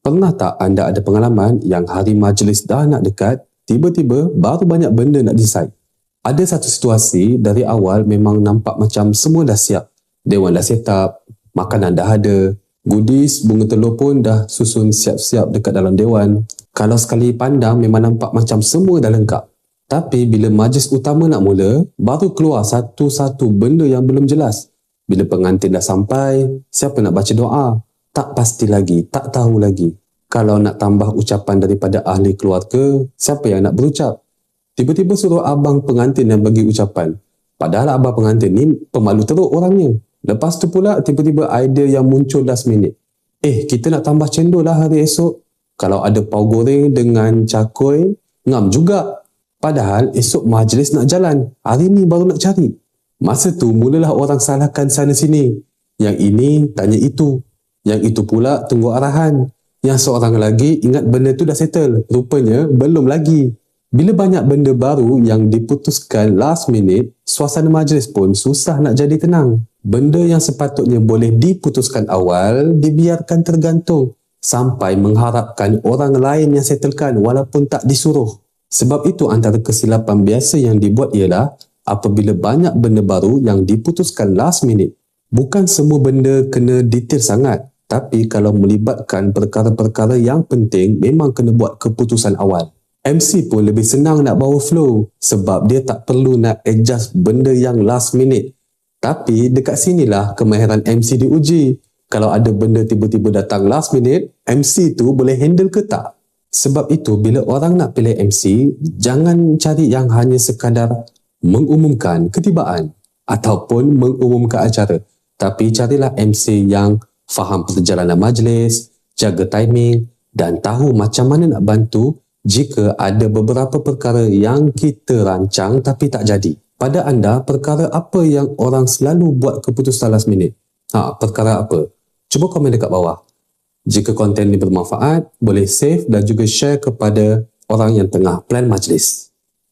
Pernah tak anda ada pengalaman yang hari majlis dah nak dekat, tiba-tiba baru banyak benda nak decide? Ada satu situasi dari awal memang nampak macam semua dah siap. Dewan dah set up, makanan dah ada, goodies, bunga telur pun dah susun siap-siap dekat dalam dewan. Kalau sekali pandang memang nampak macam semua dah lengkap. Tapi bila majlis utama nak mula, baru keluar satu-satu benda yang belum jelas. Bila pengantin dah sampai, siapa nak baca doa? Tak pasti lagi, tak tahu lagi. Kalau nak tambah ucapan daripada ahli keluarga, siapa yang nak berucap? Tiba-tiba suruh abang pengantin yang bagi ucapan. Padahal abang pengantin ni pemalu teruk orangnya. Lepas tu pula tiba-tiba idea yang muncul last minute. Kita nak tambah cendol lah hari esok. Kalau ada pau goreng dengan cakoi, ngam juga. Padahal esok majlis nak jalan. Hari ni baru nak cari. Masa tu mulalah orang salahkan sana sini. Yang ini tanya itu. Yang itu pula tunggu arahan. Yang seorang lagi ingat benda tu dah settle. Rupanya belum lagi. Bila banyak benda baru yang diputuskan last minute, suasana majlis pun susah nak jadi tenang. Benda yang sepatutnya boleh diputuskan awal, dibiarkan tergantung. Sampai mengharapkan orang lain yang settlekan walaupun tak disuruh. Sebab itu antara kesilapan biasa yang dibuat ialah apabila banyak benda baru yang diputuskan last minute. Bukan semua benda kena detail sangat. Tapi kalau melibatkan perkara-perkara yang penting, memang kena buat keputusan awal. MC pun lebih senang nak bawa flow sebab dia tak perlu nak adjust benda yang last minute. Tapi dekat sinilah kemahiran MC diuji. Kalau ada benda tiba-tiba datang last minute, MC tu boleh handle ke tak? Sebab itu bila orang nak pilih MC, jangan cari yang hanya sekadar mengumumkan ketibaan ataupun mengumumkan acara. Tapi carilah MC yang faham perjalanan majlis, jaga timing dan tahu macam mana nak bantu jika ada beberapa perkara yang kita rancang tapi tak jadi. Pada anda, perkara apa yang orang selalu buat keputusan last minute? Perkara apa? Cuba komen dekat bawah. Jika konten ini bermanfaat, boleh save dan juga share kepada orang yang tengah plan majlis.